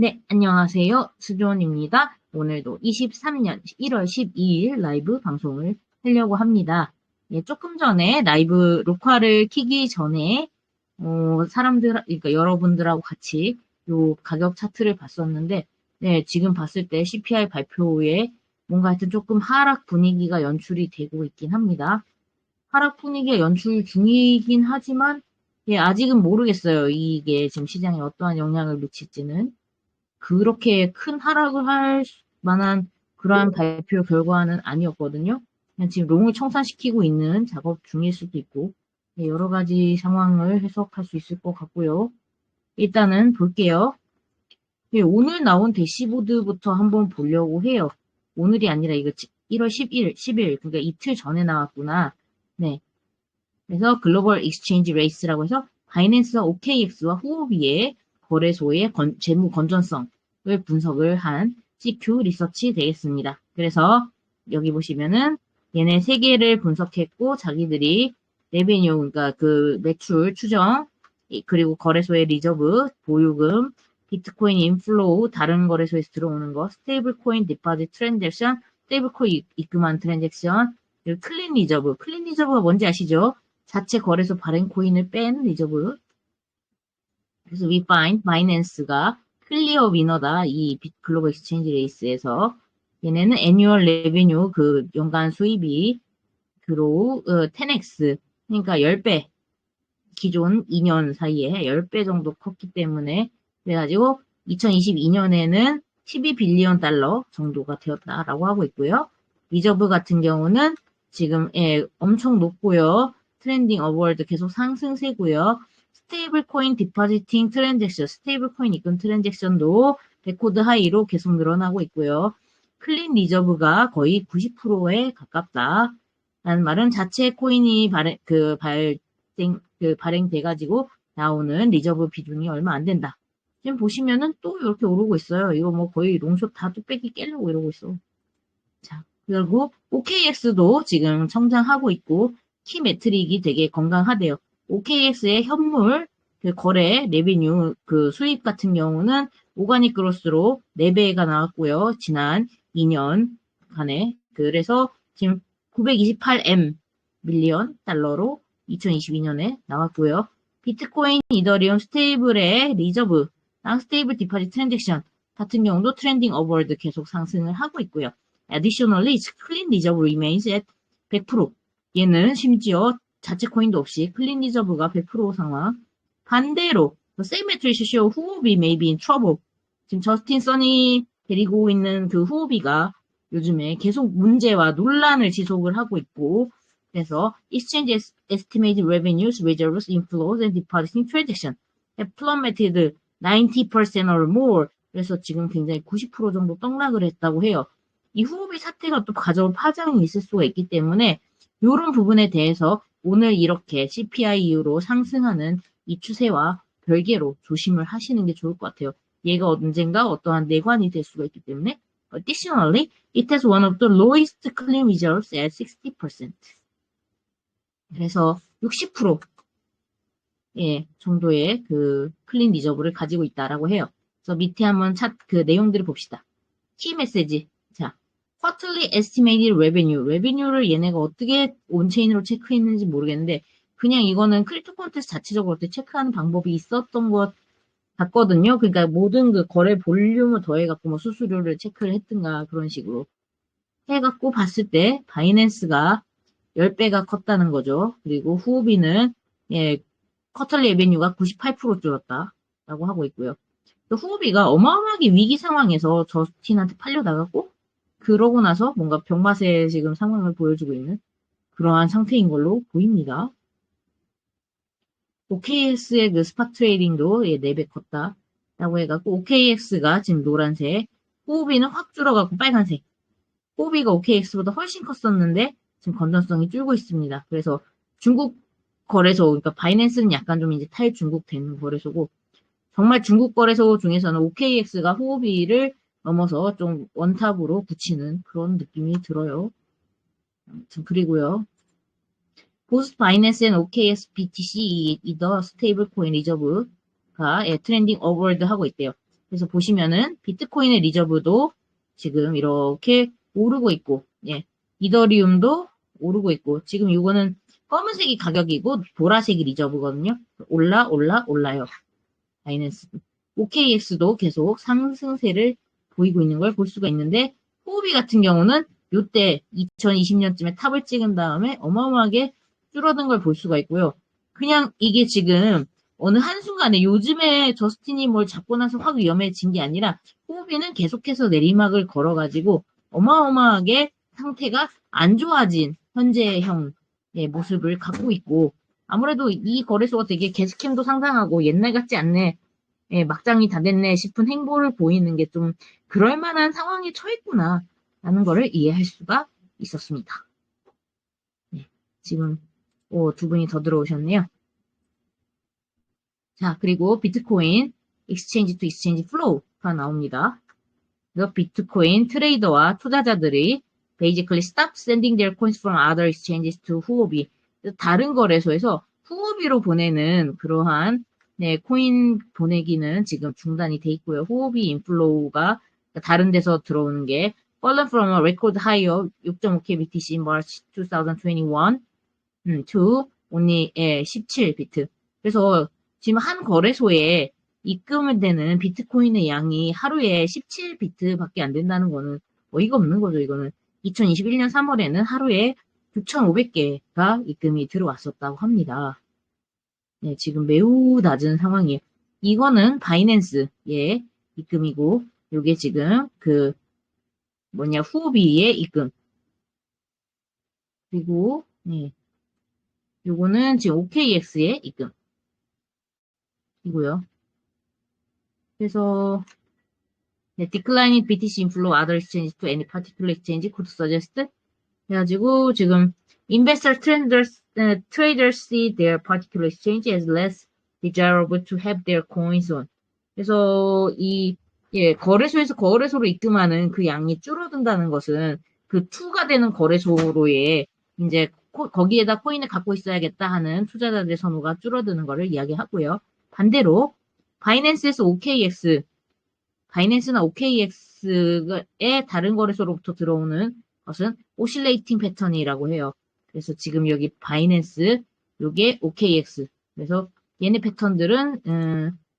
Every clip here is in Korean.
네, 안녕하세요. 수조원입니다. 오늘도 23년 1월 12일 라이브 방송을 하려고 합니다. 예, 조금 전에 라이브 녹화를 키기 전에 그러니까 여러분들하고 같이 요 가격 차트를 봤었는데, 네, 지금 봤을 때 CPI 발표 후에 뭔가 하여튼 조금 하락 분위기가 연출이 되고 있긴 합니다. 하락 분위기가 연출 중이긴 하지만, 예, 아직은 모르겠어요. 이게 지금 시장에 어떠한 영향을 미칠지는. 그렇게 큰 하락을 할 만한 그러한 발표 결과는 아니었거든요. 그냥 지금 롱을 청산시키고 있는 작업 중일 수도 있고, 네, 여러 가지 상황을 해석할 수 있을 것 같고요. 일단은 볼게요. 네, 오늘 나온 대시보드부터 한번 보려고 해요. 오늘이 아니라 이거 1월 10일, 그러니까 이틀 전에 나왔구나. 네. 그래서 글로벌 익스체인지 레이스라고 해서 바이낸스와 OKX와 후오비의 거래소의 재무 건전성을 분석을 한 CQ 리서치 되겠습니다. 그래서 여기 보시면은 얘네 세 개를 분석했고 자기들이 레베뉴 그러니까 그 매출 추정 그리고 거래소의 리저브 보유금 비트코인 인플로우 다른 거래소에서 들어오는 거 스테이블 코인 디파짓 트랜잭션 스테이블 코인 입금한 트랜잭션 그리고 클린 리저브가 뭔지 아시죠? 자체 거래소 발행 코인을 뺀 리저브. 그래서 we find 바이낸스가 클리어 위너다. 이 글로벌 익스체인지 레이스에서 얘네는 애뉴얼 레베뉴 그 연간 수입이 그로우 10x 그러니까 10배 기존 2년 사이에 10배 정도 컸기 때문에 그래가지고 2022년에는 12빌리언 달러 정도가 되었다라고 하고 있고요. 리저브 같은 경우는 지금 엄청 높고요. 트렌딩 어워드 계속 상승세고요. 스테이블 코인 디파지팅 트랜잭션, 스테이블 코인 입금 트랜잭션도 레코드 하이로 계속 늘어나고 있고요. 클린 리저브가 거의 90%에 가깝다. 라는 말은 자체 코인이 발행돼가지고 나오는 리저브 비중이 얼마 안 된다. 지금 보시면은 또 이렇게 오르고 있어요. 이거 뭐 거의 롱숏 다 뚝배기 깨려고 이러고 있어. 자, 그리고 OKX도 지금 성장하고 있고 키 매트릭이 되게 건강하대요. OKX의 현물 그 거래 레비뉴 그 수입 같은 경우는 오가닉 그로스로 4배가 나왔고요. 지난 2년간에 그래서 지금 928M 밀리언 달러로 2022년에 나왔고요. 비트코인, 이더리움, 스테이블의 리저브, 스테이블 디파짓 트랜잭션 같은 경우도 트렌딩 어워드 계속 상승을 하고 있고요. Additionally, its clean reserve remains at 100%. 얘는 심지어 자체 코인도 없이 클린 리저브가 100% 상황. 반대로 same metrics show 후오비 may be in trouble. 지금 저스틴 써니 데리고 있는 그 후오비가 요즘에 계속 문제와 논란을 지속을 하고 있고 그래서 exchange estimated revenues, reserves, inflows, and depositing transaction have plummeted 90% or more. 그래서 지금 굉장히 90% 정도 떡락을 했다고 해요. 이 후오비 사태가 또 가져올 파장이 있을 수가 있기 때문에 이런 부분에 대해서 오늘 이렇게 CPI 이후로 상승하는 이 추세와 별개로 조심을 하시는 게 좋을 것 같아요. 얘가 언젠가 어떠한 내관이 될 수가 있기 때문에 Additionally, it has one of the lowest clean reserves at 60%. 그래서 60% 예, 정도의 그 클린 리저브를 가지고 있다라고 해요. 그래서 밑에 한번 그 내용들을 봅시다. 키 메시지. 자, quarterly estimated revenue. revenue를 얘네가 어떻게 온체인으로 체크했는지 모르겠는데 그냥 이거는 크립토 콘테스트 자체적으로 어떻게 체크하는 방법이 있었던 것 같거든요. 그러니까 모든 그 거래 볼륨을 더해갖고 뭐 수수료를 체크를 했든가 그런 식으로 해갖고 봤을 때 바이낸스가 10배가 컸다는 거죠. 그리고 후오비는 예, 쿼털리 레베뉴가 98% 줄었다라고 하고 있고요. 후오비가 어마어마하게 위기 상황에서 저스틴한테 팔려나갔고 그러고 나서 뭔가 병맛의 지금 상황을 보여주고 있는 그러한 상태인 걸로 보입니다. OKX의 그 스팟 트레이딩도 4배 컸다라고 해갖고 OKX가 지금 노란색, 후오비는 확 줄어갖고 빨간색. 후오비가 OKX보다 훨씬 컸었는데 지금 건전성이 줄고 있습니다. 그래서 중국 거래소, 그러니까 바이낸스는 약간 좀 이제 탈중국 된 거래소고 정말 중국 거래소 중에서는 OKX가 후오비를 넘어서 좀 원탑으로 붙이는 그런 느낌이 들어요. 아무튼 그리고요. 보스 바이낸스 앤 OKX BTC 이더 스테이블 코인 리저브가 트렌딩 어워드 하고 있대요. 그래서 보시면은 비트코인의 리저브도 지금 이렇게 오르고 있고, 예, 이더리움도 오르고 있고, 지금 이거는 검은색이 가격이고 보라색이 리저브거든요. 올라요. 바이낸스. OKX도 계속 상승세를 보이고 있는 걸 볼 수가 있는데, 후오비 같은 경우는 요때 2020년쯤에 탑을 찍은 다음에 어마어마하게 줄어든 걸 볼 수가 있고요. 그냥 이게 지금 어느 한순간에 요즘에 저스틴이 뭘 잡고 나서 확 위험해진 게 아니라 후오비는 계속해서 내리막을 걸어가지고 어마어마하게 상태가 안 좋아진 현재형 모습을 갖고 있고 아무래도 이 거래소가 되게 개스캠도 상당하고 옛날 같지 않네. 예, 막장이 다 됐네 싶은 행보를 보이는 게 좀 그럴 만한 상황에 처했구나 라는 거를 이해할 수가 있었습니다. 네, 지금 두 분이 더 들어오셨네요. 자, 그리고 비트코인 익스체인지 투 익스체인지 플로우가 나옵니다. 그래서 비트코인 트레이더와 투자자들이 basically stop sending their coins from other exchanges to 후오비. 다른 거래소에서 후오비로 보내는 그러한 코인 보내기는 지금 중단이 돼 있고요. 후오비 인플로우가 다른 데서 들어오는 게 fallen from a record high of 6.5K BTC in March 2021 to only 17비트. 그래서 지금 한 거래소에 입금을 되는 비트코인의 양이 하루에 17비트밖에 안 된다는 거는 어이가 없는 거죠. 이거는 2021년 3월에는 하루에 9,500개가 입금이 들어왔었다고 합니다. 네, 지금 매우 낮은 상황이에요. 이거는 바이낸스의 입금이고, 요게 지금 후오비의 입금. 그리고, 요거는 지금 OKX의 입금. 이고요. 그래서, declining BTC inflow other exchanges to any particular exchange could suggest 해가지고 지금 investor traders see their particular exchange as less desirable to have their coins on. 그래서 거래소에서 거래소로 입금하는 그 양이 줄어든다는 것은 그 투가 되는 거래소로의 이제 거기에다 코인을 갖고 있어야겠다 하는 투자자들의 선호가 줄어드는 것을 이야기하고요. 반대로 바이낸스에서 OKX 바이낸스나 OKX의 다른 거래소로부터 들어오는 것은 오실레이팅 패턴이라고 해요. 그래서 지금 여기 바이낸스, 요게 OKX. 그래서 얘네 패턴들은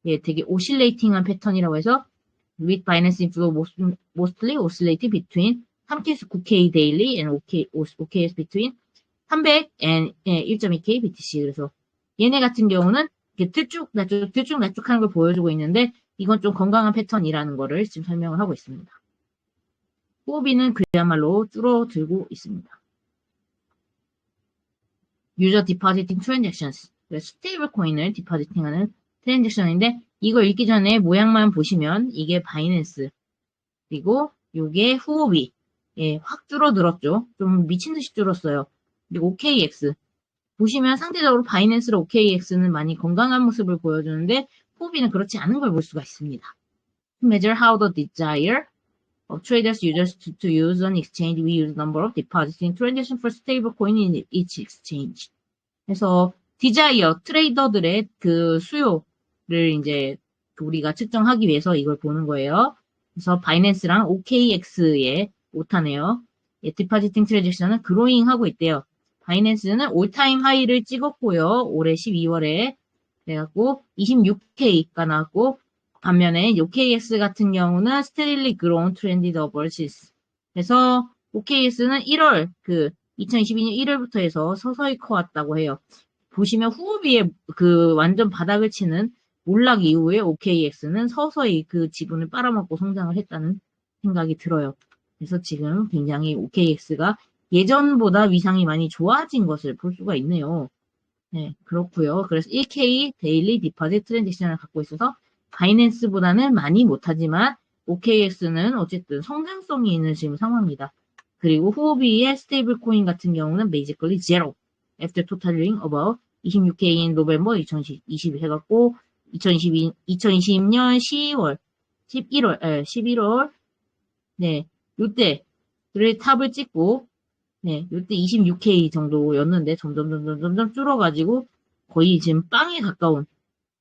되게 오실레이팅한 패턴이라고 해서 with Binance inflow mostly oscillate between 3K9K daily and OKS between 300 and 1.2K BTC. 그래서 얘네 같은 경우는 들쭉날쭉하는 걸 보여주고 있는데 이건 좀 건강한 패턴이라는 거를 지금 설명을 하고 있습니다. 후오비는 그야말로 줄어들고 있습니다. User Depositing Transactions. 스테이블 코인을 디파지팅하는 트랜잭션인데 이걸 읽기 전에 모양만 보시면 이게 바이낸스 그리고 요게 후오비 확 줄어들었죠. 좀 미친듯이 줄었어요. 그리고 OKX 보시면 상대적으로 바이낸스랑 OKX는 많이 건강한 모습을 보여주는데 후오비는 그렇지 않은 걸 볼 수가 있습니다. Measure how the desire of traders users to use an exchange, we use number of depositing transaction for stablecoin in each exchange. 그래서 디자이어 트레이더들의 그 수요를 이제 우리가 측정하기 위해서 이걸 보는 거예요. 그래서 바이낸스랑 OKX의 오타네요. 디파지팅 트랜잭션은 그로잉 하고 있대요. 바이낸스는 올타임 하이를 찍었고요. 올해 12월에 그래갖고 26K가 나왔고 반면에 OKX 같은 경우는 steadily grown trended upwards. 그래서 OKX는 2022년 1월부터 해서 서서히 커왔다고 해요. 보시면 후오비의 그 완전 바닥을 치는 몰락 이후에 OKX는 서서히 그 지분을 빨아먹고 성장을 했다는 생각이 들어요. 그래서 지금 굉장히 OKX가 예전보다 위상이 많이 좋아진 것을 볼 수가 있네요. 네, 그렇고요. 그래서 1K 데일리 디파짓 트랜잭션을 갖고 있어서 바이낸스보다는 많이 못하지만 OKX는 어쨌든 성장성이 있는 지금 상황입니다. 그리고 후오비의 스테이블 코인 같은 경우는 basically zero after totaling about 26K in November 2020 해갖고 2020년 11월 네, 요때를 탑을 찍고 네, 요때 26K 정도였는데 점점 줄어가지고 거의 지금 빵에 가까운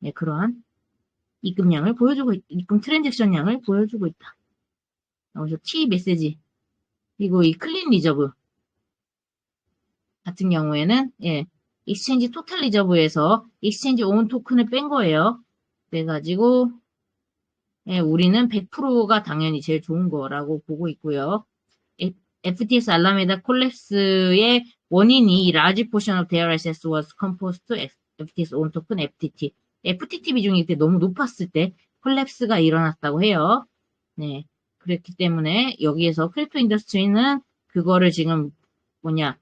네, 그러한 입금량을 보여주고, 입금 트랜잭션량을 보여주고 있다. 그래서 T 메시지, 그리고 이 클린 리저브 같은 경우에는, 예, 익스체인지 토탈 리저브에서 익스체인지 온 토큰을 뺀 거예요. 그래가지고, 예, 우리는 100%가 당연히 제일 좋은 거라고 보고 있고요. FTX 알라메다 콜랩스의 원인이 이 large portion of their assets was composed to FTX own token FTT. FTT 비중이 그때 너무 높았을 때 콜랩스가 일어났다고 해요. 네. 그렇기 때문에 여기에서 크립토 인더스트리는 그거를 지금 뭐냐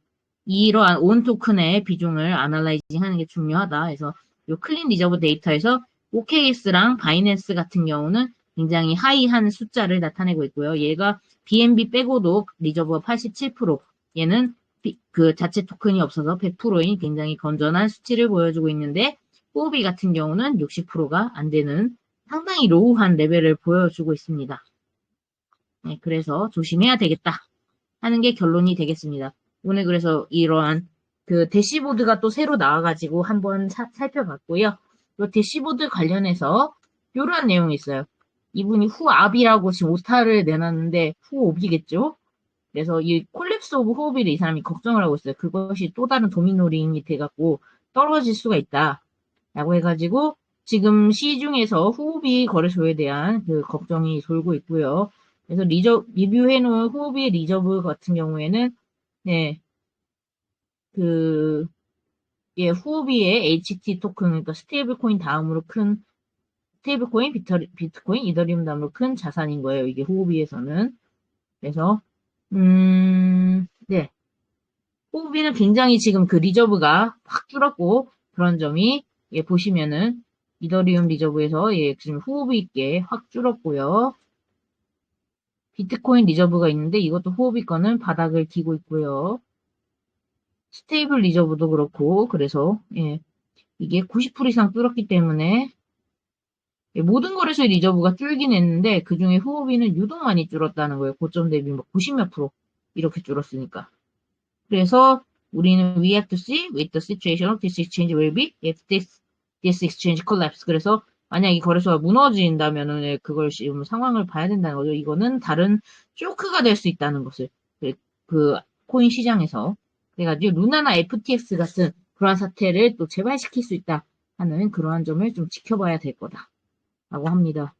이러한 온 토큰의 비중을 아날라이징 하는 게 중요하다. 그래서 이 클린 리저브 데이터에서 OKX랑 바이낸스 같은 경우는 굉장히 하이한 숫자를 나타내고 있고요. 얘가 BNB 빼고도 리저브가 87%, 얘는 그 자체 토큰이 없어서 100%인 굉장히 건전한 수치를 보여주고 있는데 호흡이 같은 경우는 60%가 안 되는 상당히 로우한 레벨을 보여주고 있습니다. 네, 그래서 조심해야 되겠다 하는 게 결론이 되겠습니다. 오늘 그래서 이러한 그 대시보드가 또 새로 나와가지고 한번 살펴봤고요. 이 대시보드 관련해서 이러한 내용이 있어요. 이분이 후압이라고 지금 오타를 내놨는데 후옵이겠죠? 그래서 이 콜랩스 오브 호흡이를 이 사람이 걱정을 하고 있어요. 그것이 또 다른 도미노링이 돼갖고 떨어질 수가 있다. 라고 해가지고 지금 시중에서 후오비 거래소에 대한 그 걱정이 돌고 있고요. 그래서 리뷰해놓은 후오비의 리저브 같은 경우에는 네, 그 예, 후오비의 HT 토큰, 그러니까 스테이블 코인 다음으로 큰 스테이블 코인, 비트코인, 이더리움 다음으로 큰 자산인 거예요. 이게 후오비에서는. 그래서 네. 호흡비는 굉장히 지금 그 리저브가 확 줄었고 그런 점이 예, 보시면은 이더리움 리저브에서 예, 지금 호흡이 있게 확 줄었고요. 비트코인 리저브가 있는데 이것도 호흡이 거는 바닥을 기고 있고요. 스테이블 리저브도 그렇고 그래서 예, 이게 90% 이상 줄었기 때문에 예, 모든 거래소의 리저브가 줄긴 했는데 그 중에 호흡비는 유독 많이 줄었다는 거예요. 고점 대비 뭐 90몇 프로 이렇게 줄었으니까. 그래서 우리는 we have to see with the situation of this exchange will be if this exchange collapse. 그래서 만약 이 거래소가 무너진다면은 그걸 지금 상황을 봐야 된다는 거죠. 이거는 다른 쇼크가 될 수 있다는 것을 그 코인 시장에서 그래가지고 루나나 FTX 같은 그러한 사태를 또 재발시킬 수 있다 하는 그러한 점을 좀 지켜봐야 될 거다라고 합니다.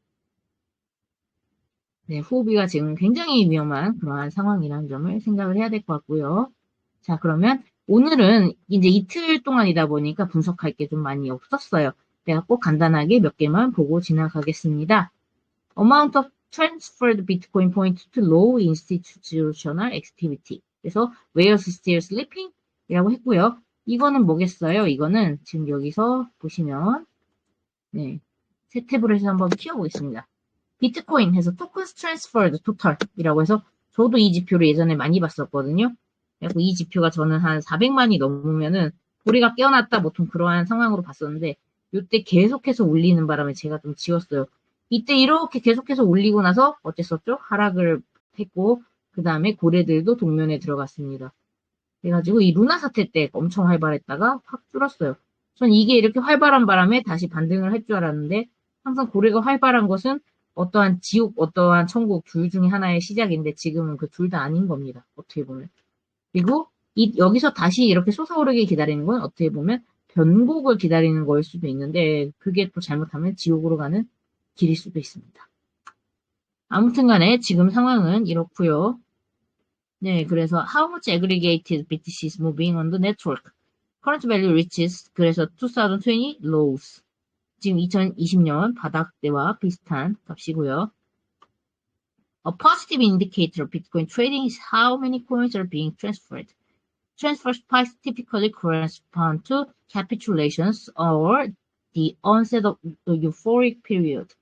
네, 후오비가 지금 굉장히 위험한 그러한 상황이라는 점을 생각을 해야 될 것 같고요. 자, 그러면 오늘은 이제 이틀 동안이다 보니까 분석할 게 좀 많이 없었어요. 내가 꼭 간단하게 몇 개만 보고 지나가겠습니다. Amount of transferred Bitcoin point to low institutional activity. 그래서 where's still sleeping? 이라고 했고요. 이거는 뭐겠어요? 이거는 지금 여기서 보시면 네, 새 탭으로 해서 한번 키워보겠습니다. 비트코인 해서 tokens transferred total이라고 해서 저도 이 지표를 예전에 많이 봤었거든요. 그래서 이 지표가 저는 한 400만이 넘으면은 고리가 깨어났다 보통 그러한 상황으로 봤었는데 이때 계속해서 올리는 바람에 제가 좀 지웠어요. 이때 이렇게 계속해서 올리고 나서 어쨌었죠? 하락을 했고 그 다음에 고래들도 동면에 들어갔습니다. 그래가지고 이 루나 사태 때 엄청 활발했다가 확 줄었어요. 전 이게 이렇게 활발한 바람에 다시 반등을 할 줄 알았는데 항상 고래가 활발한 것은 어떠한 지옥, 어떠한 천국 둘 중에 하나의 시작인데 지금은 그 둘 다 아닌 겁니다. 어떻게 보면. 그리고 여기서 다시 이렇게 솟아오르게 기다리는 건 어떻게 보면 변곡을 기다리는 거일 수도 있는데 그게 또 잘못하면 지옥으로 가는 길일 수도 있습니다. 아무튼 간에 지금 상황은 이렇고요. 네, 그래서 how much aggregated BTC is moving on the network? current value reaches 그래서 2020 lows. 지금 2020년 바닥대와 비슷한 값이고요. A positive indicator of Bitcoin trading is how many coins are being transferred. Transfer spikes typically correspond to capitulations or the onset of the euphoric period.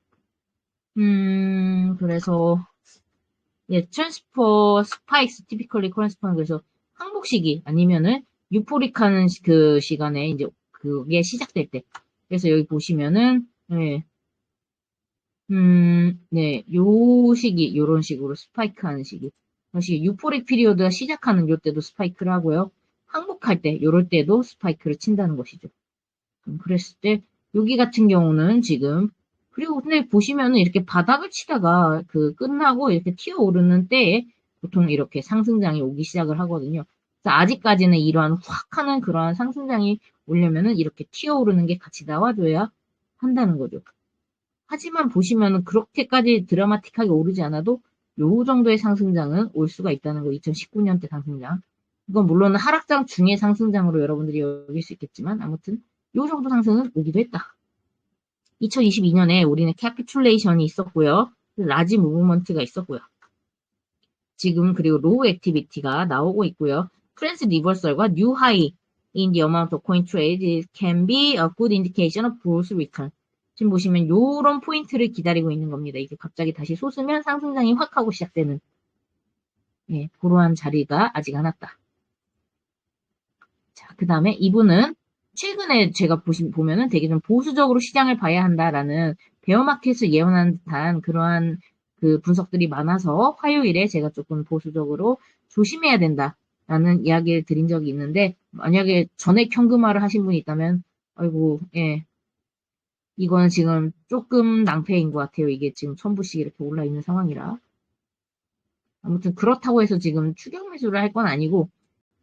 그래서 예, transfer spikes typically correspond 그래서 항복 시기 아니면은 유포릭하는 그 시간에 이제 그게 시작될 때. 그래서 여기 보시면은 예, 네, 요 시기, 요런 식으로 스파이크 하는 시기. 다시 유포릭 피리어드가 시작하는 요 때도 스파이크를 하고요. 항복할 때, 요럴 때도 스파이크를 친다는 것이죠. 그랬을 때, 여기 같은 경우는 지금 그리고 근데 보시면은 이렇게 바닥을 치다가 끝나고 이렇게 튀어오르는 때에 보통 이렇게 상승장이 오기 시작을 하거든요. 그래서 아직까지는 이러한 확 하는 그러한 상승장이 오려면은 이렇게 튀어오르는 게 같이 나와줘야 한다는 거죠. 하지만 보시면은 그렇게까지 드라마틱하게 오르지 않아도 요 정도의 상승장은 올 수가 있다는 거, 2019년 때 상승장. 이건 물론 하락장 중의 상승장으로 여러분들이 여길 수 있겠지만, 아무튼 요 정도 상승은 오기도 했다. 2022년에 우리는 캐피툴레이션이 있었고요. 라지 무브먼트가 있었고요. 지금 그리고 로우 액티비티가 나오고 있고요. 트랜스 리버설과 뉴 하이 in the amount of coin trade can be a good indication of bullish return. 지금 보시면 요런 포인트를 기다리고 있는 겁니다. 이게 갑자기 다시 솟으면 상승장이 확 하고 시작되는 그러한 자리가 아직 안 왔다. 자, 그 다음에 이분은 최근에 제가 보면은 되게 좀 보수적으로 시장을 봐야 한다라는 베어마켓을 예언한 듯한 그러한 그 분석들이 많아서 화요일에 제가 조금 보수적으로 조심해야 된다라는 이야기를 드린 적이 있는데, 만약에 전액 현금화를 하신 분이 있다면 아이고, 이거는 지금 조금 낭패인 것 같아요. 이게 지금 1000부씩 이렇게 올라 있는 상황이라. 아무튼 그렇다고 해서 지금 추격 매수를 할 건 아니고,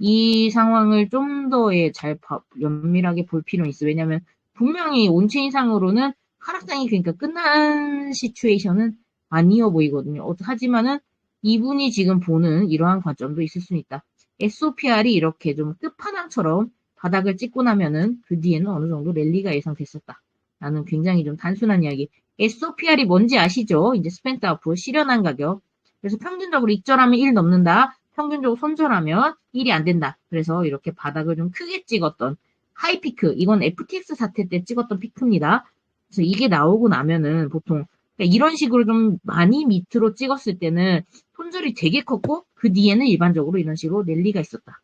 이 상황을 좀 더 잘 면밀하게 볼 필요는 있어요. 왜냐면 분명히 온체인상으로는 하락장이 그러니까 끝난 시츄에이션은 아니어 보이거든요. 하지만은 이분이 지금 보는 이러한 관점도 있을 수 있다. SOPR이 이렇게 좀 끝판왕처럼 바닥을 찍고 나면은 그 뒤에는 어느 정도 랠리가 예상됐었다. 라는 굉장히 좀 단순한 이야기. SOPR이 뭔지 아시죠? 이제 스펜트 아웃풋, 실현한 가격. 그래서 평균적으로 익절하면 1 넘는다. 평균적으로 손절하면 1이 안 된다. 그래서 이렇게 바닥을 좀 크게 찍었던 하이피크, 이건 FTX 사태 때 찍었던 피크입니다. 그래서 이게 나오고 나면은 보통 그러니까 이런 식으로 좀 많이 밑으로 찍었을 때는 손절이 되게 컸고 그 뒤에는 일반적으로 이런 식으로 랠리가 있었다.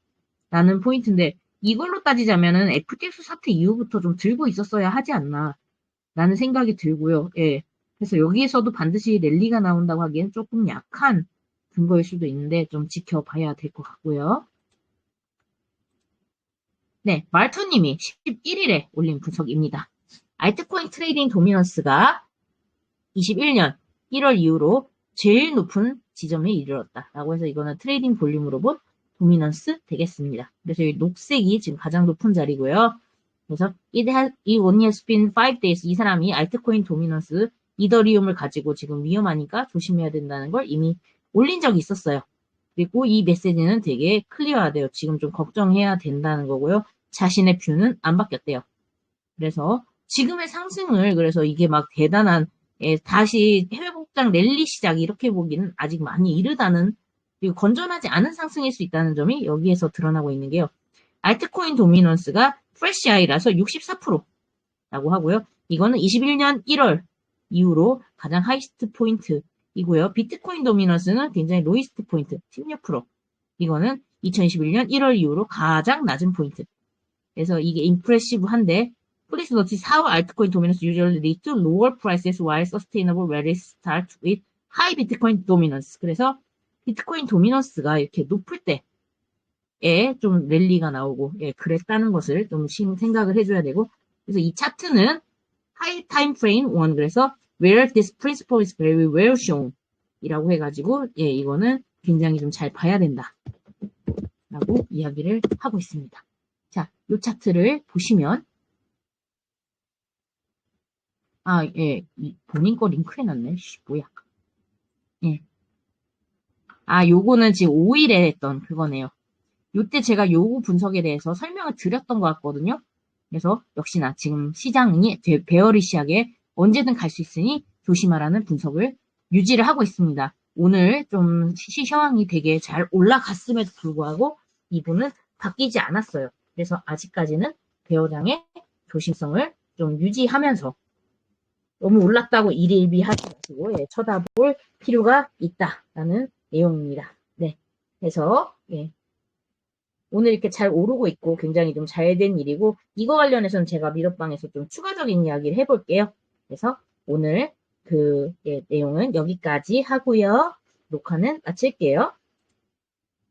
라는 포인트인데 이걸로 따지자면은 FTX 사태 이후부터 좀 들고 있었어야 하지 않나 라는 생각이 들고요. 예. 그래서 여기에서도 반드시 랠리가 나온다고 하기엔 조금 약한 근거일 수도 있는데 좀 지켜봐야 될 것 같고요. 네, 말터님이 11일에 올린 분석입니다. 알트코인 트레이딩 도미넌스가 21년 1월 이후로 제일 높은 지점에 이르렀다. 라고 해서 이거는 트레이딩 볼륨으로 본 도미넌스 되겠습니다. 그래서 이 녹색이 지금 가장 높은 자리고요. 그래서 it only has been 5 days. 이 사람이 알트코인 도미넌스 이더리움을 가지고 지금 위험하니까 조심해야 된다는 걸 이미 올린 적이 있었어요. 그리고 이 메시지는 되게 클리어하대요. 지금 좀 걱정해야 된다는 거고요. 자신의 뷰는 안 바뀌었대요. 그래서 지금의 상승을 그래서 이게 막 대단한 다시 해외 복장 랠리 시작 이렇게 보기는 아직 많이 이르다는 그리고 건전하지 않은 상승일 수 있다는 점이 여기에서 드러나고 있는 게요. 알트코인 도미넌스가 프레시 하이라서 64%라고 하고요. 이거는 21년 1월 이후로 가장 하이스트 포인트이고요. 비트코인 도미넌스는 굉장히 로이스트 포인트 16%. 이거는 2021년 1월 이후로 가장 낮은 포인트. 그래서 이게 임프레시브한데 Please notice how altcoin dominance usually leads to lower prices while sustainable rallies start with high Bitcoin dominance. 그래서 비트코인 도미넌스가 이렇게 높을 때에 좀 랠리가 나오고 그랬다는 것을 좀 생각을 해줘야 되고 그래서 이 차트는 high time frame 1 그래서 where this principle is very well shown 이라고 해가지고 이거는 굉장히 좀 잘 봐야 된다 라고 이야기를 하고 있습니다. 자, 이 차트를 보시면 본인 거 링크 해놨네. 뭐야. 요거는 지금 5일에 했던 그거네요. 요때 제가 요거 분석에 대해서 설명을 드렸던 것 같거든요. 그래서 역시나 지금 시장이 베어리시하게 언제든 갈 수 있으니 조심하라는 분석을 유지를 하고 있습니다. 오늘 좀 시황이 되게 잘 올라갔음에도 불구하고 이분은 바뀌지 않았어요. 그래서 아직까지는 베어장의 조심성을 좀 유지하면서 너무 올랐다고 일일비하지 마시고 쳐다볼 필요가 있다라는 내용입니다. 네, 그래서 오늘 이렇게 잘 오르고 있고 굉장히 좀 잘 된 일이고 이거 관련해서는 제가 미러방에서 좀 추가적인 이야기를 해볼게요. 그래서 오늘 그 내용은 여기까지 하고요. 녹화는 마칠게요.